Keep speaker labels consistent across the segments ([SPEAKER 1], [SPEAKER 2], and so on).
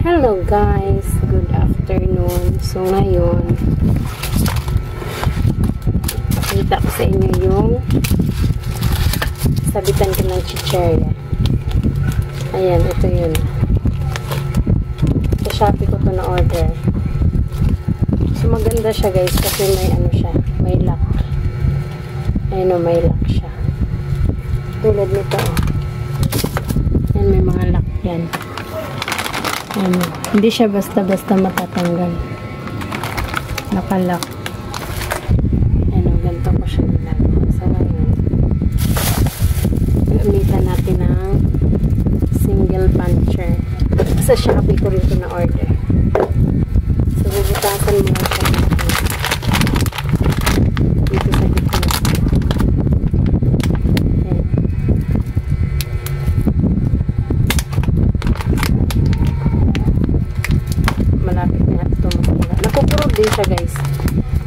[SPEAKER 1] Hello guys, good afternoon. So ngayon, kita ko sa inyo yung sabitan ko ng chicherya. Ayan, ito yun. Sa Shopee ko to na order. So maganda siya guys kasi may ano siya, may lock. Ayan o, may lock siya. Tulad nito o. Ayan, may mga lock yan. Hindi siya basta-basta matatanggal. Nakalock. Ano, ganito ko siya nilagay. So, ngayon, gamitan natin ng single puncher. Sa Shopee ko rin ito na order. So, bubutasan mo na siya dito sa gitna. Din siya guys.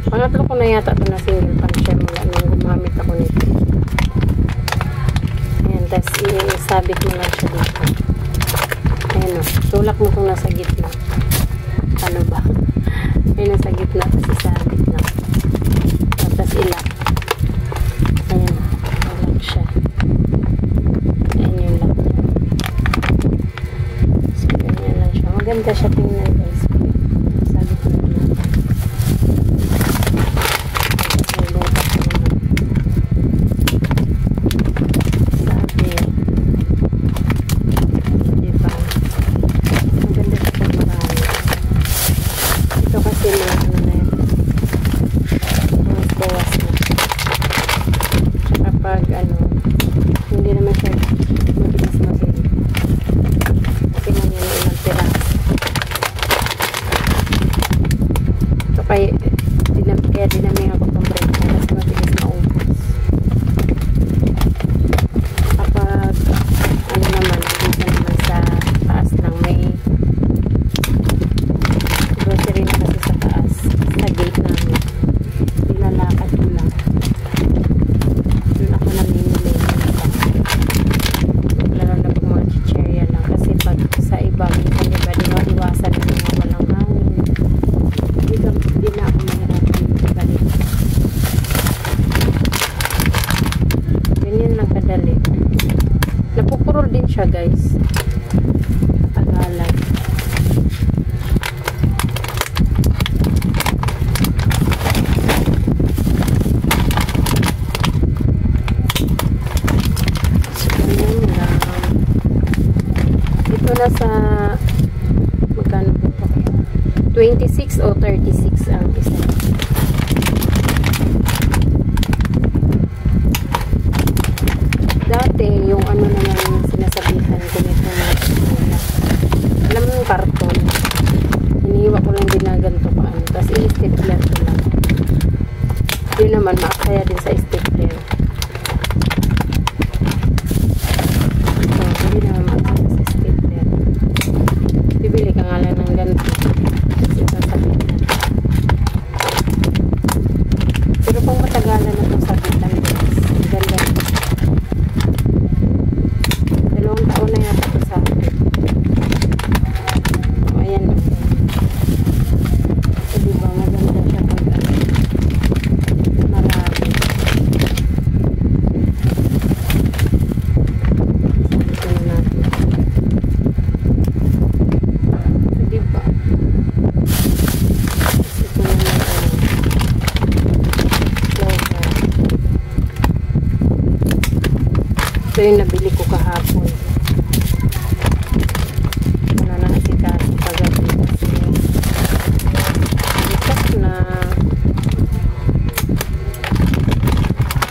[SPEAKER 1] Pangatlo ko na yata ito na single puncher mula nung gumamit ako nito. Ayan, tapos isabit mo lang siya dito. Ayan o, tulak mo kung nasa gitna. Ano ba? Ayan, nasa gitna, tapos isabit lang. Tapos ilak. Ayan, ilak siya. Ayan yung lock niya. So, ganyan lang siya. Maganda siya tingnan guys. Sabit mo lang. Kapag ano, hindi naman siya mabilis mabilis. Kasi man yan ilang piraso. So kaya dinami ako itong break na mas mabilis maubos. Kapag ano naman, dito naman sa taas lang may grocery na kasi sa taas, sa gate namin. Nilalakad ko lang. Doon ako namimili. Lalo na pag mga chicherya lang. Kasi pag sa iba, minsan diba, di maiwasan na mga walang hangin. Hindi na ako mahirapan balik. Ganyan lang kadali. Napupurol din siya guys. Tagalan. Sa magkano po ito? 26 o 36 ang isa. Dati yung ano na lang yung sinasabihan ko nito na alam mo yung karton, iniiwa ko lang din na ganito pa ano, tapos i-stapler ko lang. Yun naman makakaya din sa stapler. Hindi naman makakaya sa stapler. Bibili ka nga lang ng ganito. Kasi sasabitan. Pero kung matagalan na itong sabitan, ganda. 2 taon na yata ito sa akin. O, ayan. So, diba, maganda siya pag marami. Sabitan na natin. Ito yung nabili ko kahapon. Wala na kasi kagabi kasi bitak na.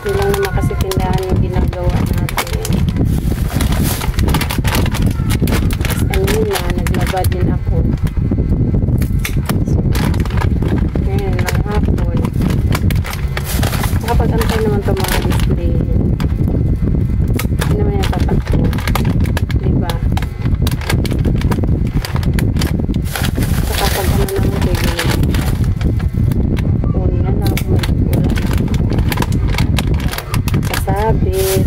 [SPEAKER 1] Hindi lang naman kasi tindahan yung ginagawa natin. Kanina, naglaba din ako. So, ngayon lang hapon. Nakapag-antay naman ito mga display. Hindi naman yung tatakbo. Diba? So, kapag ano naman kayo, una na ako wala na. Kasabit.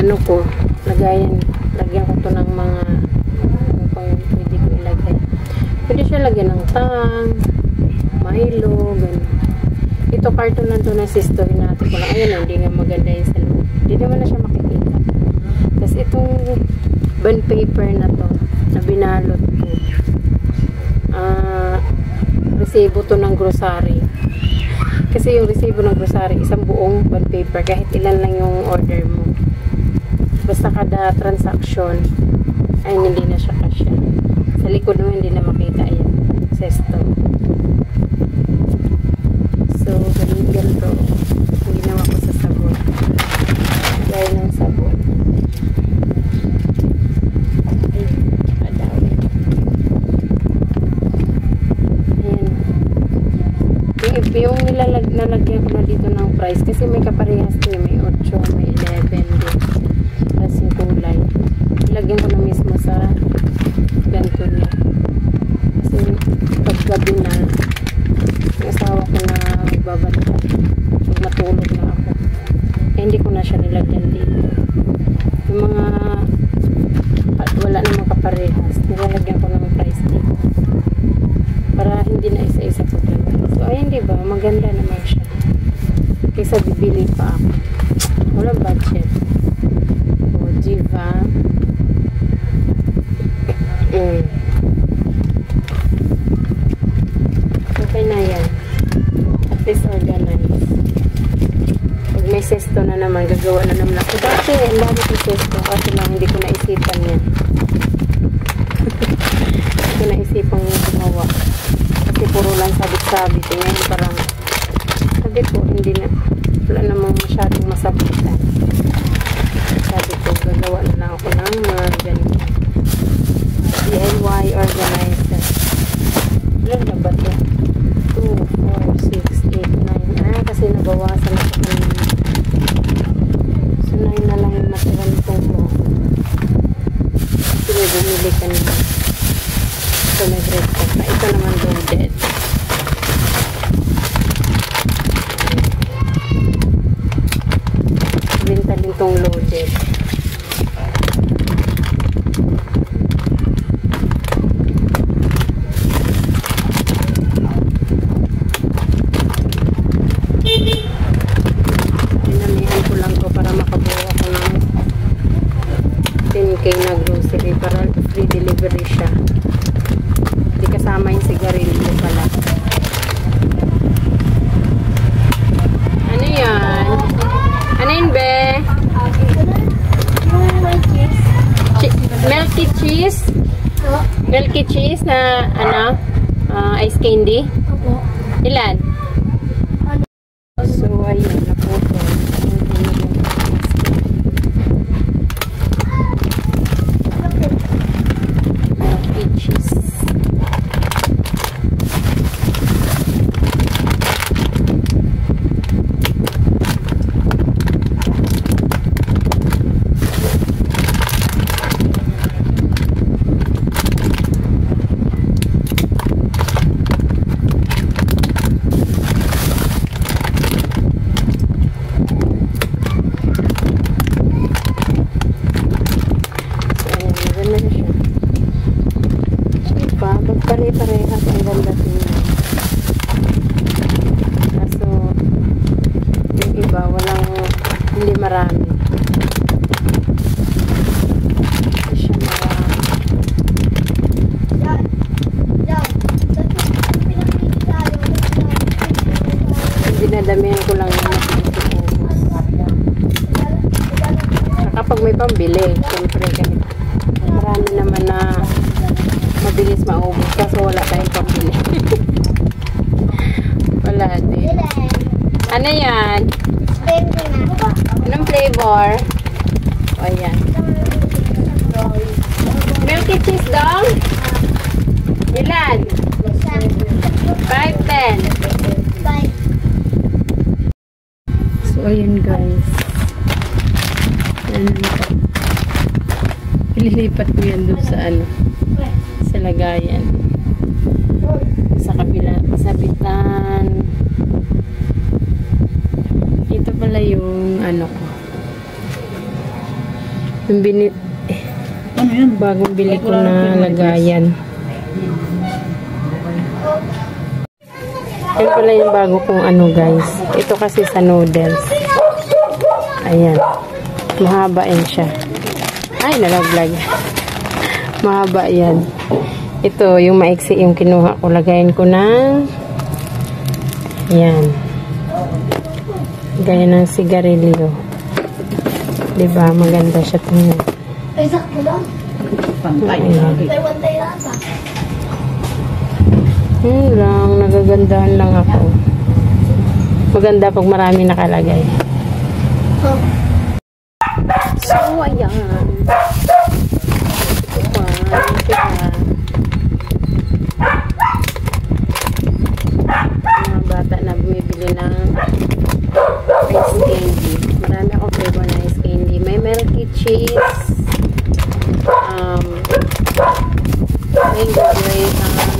[SPEAKER 1] ano ko, lagyan ko to ng mga ano pang pwede ko ilagay. Pwede siya lagyan ng tang, Milo, ganun. Ito carton na to na sistohin natin ko lang. Ayan, hindi nga maganda yung sa loob. Hindi naman na siya makikita. Tapos itong bond paper na to, na binalot ko. Resibo to ng grocery. Kasi yung resibo ng grocery, isang buong bond paper, kahit ilan lang yung order mo. Basta kada transaction, ay hindi na siya kasya. Sa likod mo, hindi na makita. Ayan, sesto. So, ganito. Ginawa ko sa sabon. Gaya ng sabon. Yung nalagyan ko na dito ng price kasi may kaparehas to, may 8, may 11 din. Tapos yung kulay ilagyan ko na mismo sa ganito niya kasi paggabi na yung asawa ko na magbabanta pag matulog na ako hindi ko na siya nilagyan dito. Yung mga wala namang kaparehas nilalagyan ko ng price dito para hindi na isa-isa po talaga. So, ayan diba? Maganda naman siya. Kaysa bibili pa ako. Walang budget. O, diba? Okay na yan. At least organized. Pag may sesto na naman, gagawa na naman ako. Dati, ang dami ko sesto. Kasi lang, hindi ko naisipan yan. Hindi ko naisipan yung gumawa. Kasi puro lang sabit-sabit. Ngayon parang sabi ko, hindi na wala namang masyadong masabitan. Sabi ko, gagawa na lang ako ng mga ganito. DIY organizer. Ilan na ba ito? 2, 4, 6, 8, 9. Kasi nabawasan ako ng so 9 na lang yung natira nitong mo. Kasi may bumili ka nila. Ito may bread pack na. Ito naman loaded. Benta din itong loaded. Pinamihan ko lang to para makabuo ako ng 10K na grocery para free delivery siya. Hindi kasama yung sigarilyo pala. Ano yan? Ano yun, be? Milky cheese? Milky cheese na, ano? Ice candy? Ilan? So, ayun, naputo. Milky cheese. Pare-parehas ang ganda tingnan. Kaso yung iba hindi marami. Hindi siya marami. Dinadamihan ko lang yung natin. Kapag may pambili, siyempre ganito. Marami naman na mabilis maubos kasi wala tayong pambili. Wala din. Ano yan? Anong flavor? O yan. Milky cheese dong? Ilan? 5, 10. So ayan guys. Ililipat ko yan doon sa ano, sa lagayan. Sa kabila, sabitan. Ito pala yung ano ko. Yung
[SPEAKER 2] Ano yan?
[SPEAKER 1] bagong bili ko na lagayan. Yan pala yung bago kong ano guys. Ito kasi sa noodles. Ayan. Mahaba yan siya. Ay, nalaglag. Mahaba yan. Ito, yung maiksi yung kinuha ko. Lagayan ko ng yan. Gaya ng sigarilyo. Diba? Maganda siya tingnan.
[SPEAKER 3] Ay, sakto lang.
[SPEAKER 2] Pantay.
[SPEAKER 3] Pantay lata.
[SPEAKER 1] Lang. Nagagandahan lang ako. Maganda pag marami nakalagay.
[SPEAKER 3] Huh.
[SPEAKER 1] So, ayan. Ito pa. Mga bata na bumibili ng ice candy. Marami akong flavor na ice candy. May Milky Cheese. Mango graham.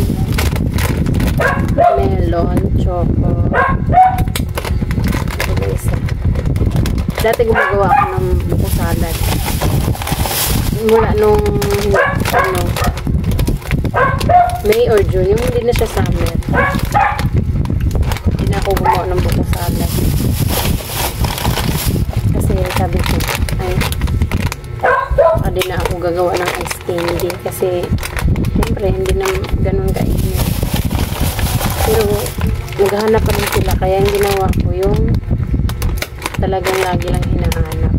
[SPEAKER 1] Melon. Choco. Ito isa. Dati gumagawa ako ng buko salad. Mula nung ano, May or June, yung hindi na siya summer. Hindi na ako gumawa ng buko salad. Kasi sabi ko, ay, hindi na ako gagawa ng ice candy. Kasi, siyempre, hindi na ganun kainit. Pero, naghahanap pa rin sila. Kaya yung ginawa ko, yung talagang lagi lang hinahanap.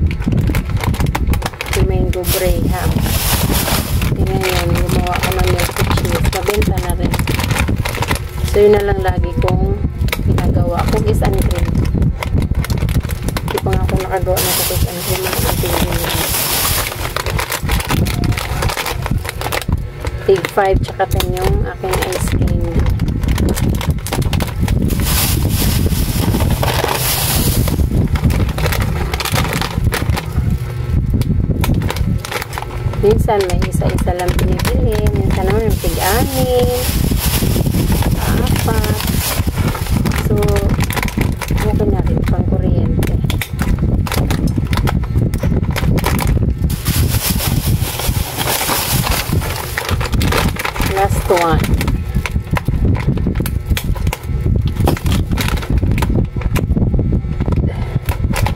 [SPEAKER 1] Si Mango Graham. Ngayon, gumawa ko ng Milky Cheese. Mabenta na rin. So, yun na lang lagi kong ginagawa. Cookies and cream. Hindi pa nga ako nakagawa ng cookies and cream. Tig 5 tsaka 10 yung aking ice cream. Minsan may isa-isa lang pinibili. Minsan naman yung tig-anin. Apat. So, okay na rin pang kuryente. Last one.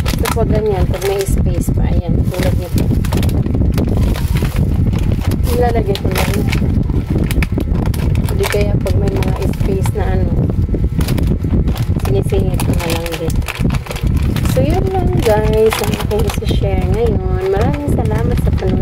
[SPEAKER 1] So, pag ganyan, pag may space pa, ayan, tulad nito. Ilalagay ko na rin. Hindi kaya pag may mga space na ano, sinisingit ko na lang din. So, yun lang guys ang aking isi-share ngayon. Maraming salamat sa panonood.